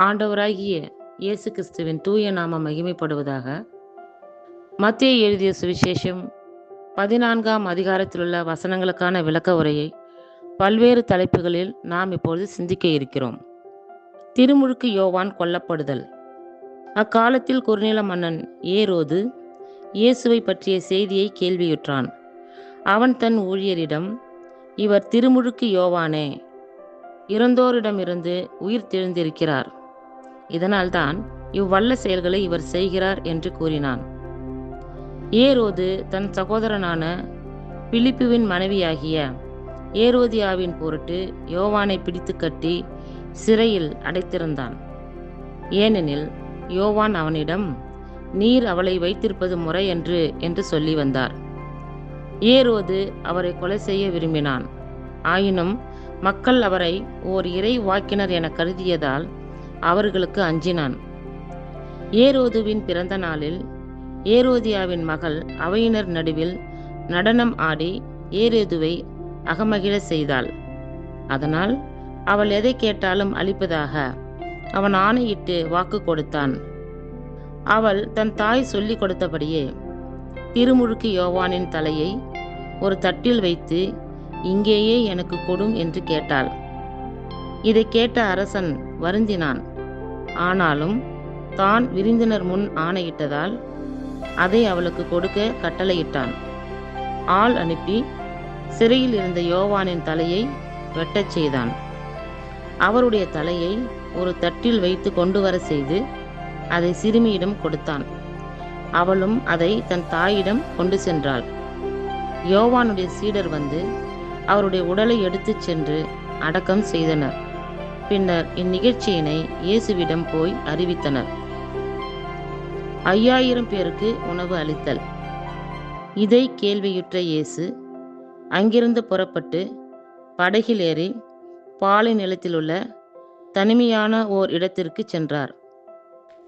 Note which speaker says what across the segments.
Speaker 1: ஆண்டவராகிய இயேசு கிறிஸ்துவின் தூய நாமம் மகிமைப்படுவதாக. மத்தேயு எழுதிய சுவிசேஷம் 14ஆம் அதிகாரத்திலுள்ள வசனங்களுக்கான விளக்க உரையை பல்வேறு தலைப்புகளில் நாம் இப்பொழுது சிந்திக்க இருக்கிறோம். திருமுழுக்கு யோவான் கொல்லப்படுதல். அக்காலத்தில் குறுநில மன்னன் ஏரோது இயேசுவை பற்றிய செய்தியை கேள்வியுற்றான். அவன் தன் ஊழியரிடம், இவர் திருமுழுக்கு யோவானே, இறந்தோரிடமிருந்து உயிர் தெழுந்திருக்கிறார். இதனால்தான் இவ்வல்ல செயல்களை இவர் செய்கிறார் என்று கூறினான். ஏரோது தன் சகோதரனான பிலிப்புவின் மனைவியாகிய ஏரோதியாவின் பொருட்டு யோவானை பிடித்து கட்டி சிறையில் அடைத்திருந்தான். ஏனெனில் யோவான் அவனிடம், நீர் அவளை வைத்திருப்பது முறை என்று சொல்லி வந்தார். ஏரோது அவரை கொலை செய்ய விரும்பினான். ஆயினும் மக்கள் அவரை ஓர் இறை வாக்கினர் என கருதியதால் அவர்களுக்கு அஞ்சினான். ஏரோதுவின் பிறந்த நாளில் ஏரோதியாவின் மகள் அவையினர் நடுவில் நடனம் ஆடி ஏரோதுவை அகமகிழ செய்தாள். அதனால் அவள் எதை கேட்டாலும் அளிப்பதாக அவன் ஆணையிட்டு வாக்கு கொடுத்தான். அவள் தன் தாய் சொல்லிக் கொடுத்தபடியே திருமுழுக்கு யோவானின் தலையை ஒரு தட்டில் வைத்து, இங்கேயே எனக்கு கொடும் என்று கேட்டாள். இதை கேட்ட அரசன் வருந்தினான். ஆனாலும் தான் விருந்தினர் முன் ஆணையிட்டதால் அதை அவளுக்கு கொடுக்க கட்டளையிட்டான். ஆள் அனுப்பி சிறையில் இருந்த யோவானின் தலையை வெட்டச் செய்தான். அவருடைய தலையை ஒரு தட்டில் வைத்து கொண்டு வர செய்து அதை சிறுமியிடம் கொடுத்தான். அவளும் அதை தன் தாயிடம் கொண்டு சென்றாள். யோவானுடைய சீடர் வந்து அவருடைய உடலை எடுத்துச் சென்று அடக்கம் செய்தனர். பின்னர் இந்நிகழ்ச்சியினை இயேசுவிடம் போய் அறிவித்தனர். 5000 பேருக்கு உணவு அளித்தல். இதை கேள்வியுற்ற இயேசு அங்கிருந்து புறப்பட்டு படகில் ஏறி பாலை நிலத்திலுள்ள தனிமையான ஓர் இடத்திற்கு சென்றார்.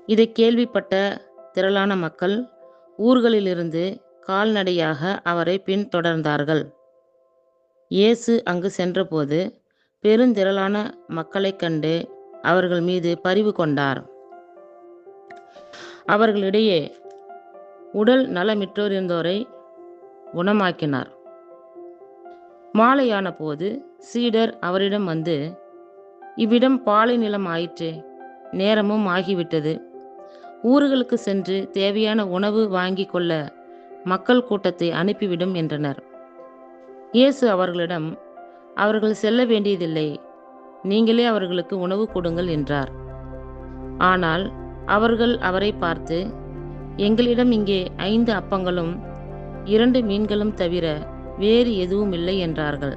Speaker 1: இதை கேள்விப்பட்ட திரளான மக்கள் ஊர்களிலிருந்து கால்நடையாக அவரை பின்தொடர்ந்தார்கள். இயேசு அங்கு சென்றபோது பெருந்திரளான மக்களைக் கண்டு அவர்கள் மீது பரிவு கொண்டார். அவர்களிடையே உடல் நலமிற்றோரிருந்தோரை குணமாக்கினார். மாலையான போது சீடர் அவரிடம் வந்து, இவ்விடம் பாலை நிலம் ஆயிற்றே, நேரமும் ஆகிவிட்டது. ஊர்களுக்கு சென்று தேவையான உணவு வாங்கி கொள்ள மக்கள் கூட்டத்தை அனுப்பிவிடும் என்றனர். இயேசு அவர்களிடம், அவர்கள் செல்ல வேண்டியதில்லை, நீங்களே அவர்களுக்கு உணவு கொடுங்கள் என்றார். ஆனால் அவர்கள் அவரை பார்த்து, எங்களிடம் இங்கே 5 அப்பங்களும் 2 மீன்களும் தவிர வேறு எதுவும் இல்லை என்றார்கள்.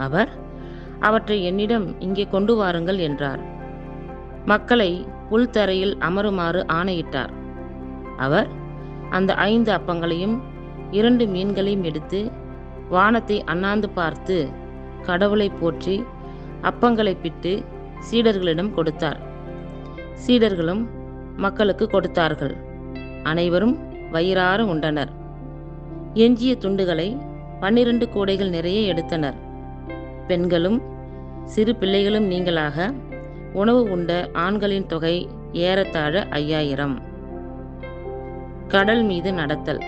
Speaker 1: அவர், அவற்றை என்னிடம் இங்கே கொண்டு வாருங்கள் என்றார். மக்களை புல்தரையில் அமருமாறு ஆணையிட்டார். அவர் அந்த 5 அப்பங்களையும் 2 மீன்களையும் எடுத்து வானத்தை அண்ணாந்து பார்த்து கடவுளை போற்றி அப்பங்களை பிட்டு சீடர்களிடம் கொடுத்தார். சீடர்களும் மக்களுக்கு கொடுத்தார்கள். அனைவரும் வயிறார உண்டனர். எஞ்சிய துண்டுகளை 12 கூடைகள் நிறைய எடுத்தனர். பெண்களும் சிறு பிள்ளைகளும் நீங்களாக உணவு உண்ட ஆண்களின் தொகை ஏறத்தாழ 5000. கடல் மீது நடத்தல்.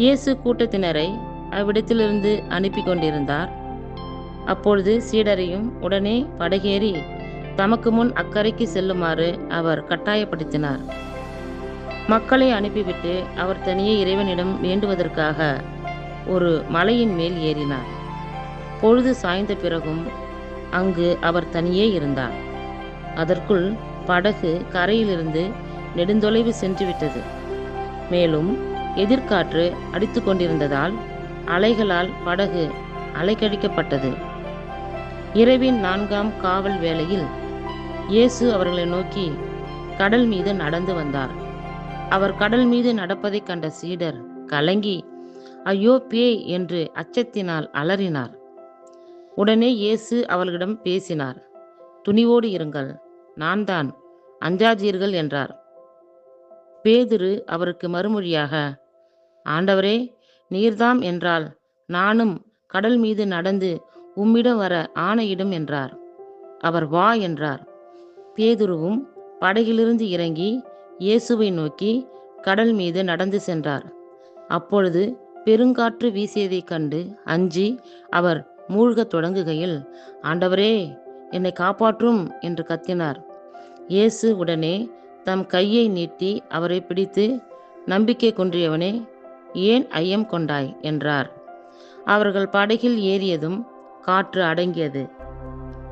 Speaker 1: இயேசு கூட்டத்தினரை அவ்விடத்திலிருந்து அனுப்பி கொண்டிருந்தார். அப்பொழுது சீடரையும் உடனே படகேறி தமக்கு முன் அக்கறைக்கு செல்லுமாறு அவர் கட்டாயப்படுத்தினார். மக்களை அனுப்பிவிட்டு அவர் தனியே இறைவனிடம் வேண்டுவதற்காக ஒரு மலையின் மேல் ஏறினார். பொழுது சாய்ந்த பிறகும் அங்கு அவர் தனியே இருந்தார். அதற்குள் படகு கரையிலிருந்து நெடுந்தொலைவு சென்றுவிட்டது. மேலும் எதிர்காற்று அடித்து கொண்டிருந்ததால் அலைகளால் படகு அலைக்கழிக்கப்பட்டது. இரவின் 4ஆம் காவல் வேளையில் இயேசு அவர்களை நோக்கி கடல் மீது நடந்து வந்தார். அவர் கடல் மீது நடப்பதைக் கண்ட சீடர் கலங்கி, ஐயோ பேய் என்று அச்சத்தினால் அலறினார். உடனே இயேசு அவர்களிடம் பேசினார். துணிவோடு இருங்கள், நான் தான், அஞ்சாதீர்கள் என்றார். பேதுரு அவருக்கு மறுமொழியாக, ஆண்டவரே, நீர்தாம் என்றால் நானும் கடல் மீது நடந்து உம்மிடம் வர ஆணையிடும் என்றார். அவர் வா என்றார். பேதுருவும் படகிலிருந்து இறங்கி இயேசுவை நோக்கி கடல் மீது நடந்து சென்றார். அப்பொழுது பெருங்காற்று வீசியதைக் கண்டு அஞ்சி அவர் மூழ்கத் தொடங்குகையில், ஆண்டவரே, என்னை காப்பாற்றும் என்று கத்தினார். இயேசு உடனே தம் கையை நீட்டி அவரை பிடித்து, நம்பிக்கை குன்றியவனே, ஏன் ஐயம் கொண்டாய் என்றார். அவர்கள் படகில் ஏறியதும் காற்று அடங்கியது.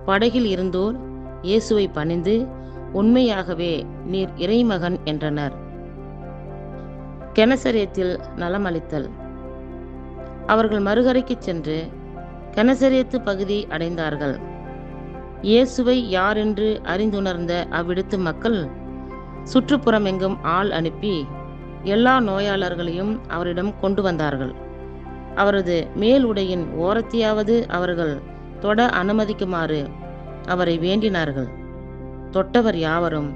Speaker 1: படகில் இருந்தோர் இயேசுவை பணிந்து, உண்மையாகவே நீர் இறைமகன் என்றனர். கெனசரேத்தில் நலமளித்தல். அவர்கள் மறுகரைக்குச் சென்று கெனசரேத்து பகுதி அடைந்தார்கள். இயேசுவை யாரென்று அறிந்துணர்ந்த அவ்விடத்து மக்கள் சுற்றுப்புறமெங்கும் ஆள் அனுப்பி எல்லா நோயாளர்களையும் அவரிடம் கொண்டு வந்தார்கள். அவரது மேல் உடையின் ஓரத்தையாவது அவர்கள் தொட அனுமதிக்குமாறு அவரை வேண்டினார்கள். தொட்டவர் யாவரும்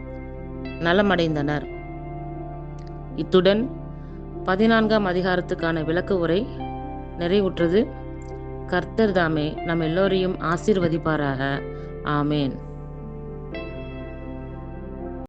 Speaker 1: நலமடைந்தனர். இத்துடன் 14ஆம் அதிகாரத்துக்கான விளக்க உரை நிறைவுற்றது. கர்த்தர் தாமே நம் எல்லோரையும் ஆசீர்வதிப்பாராக. ஆமேன்.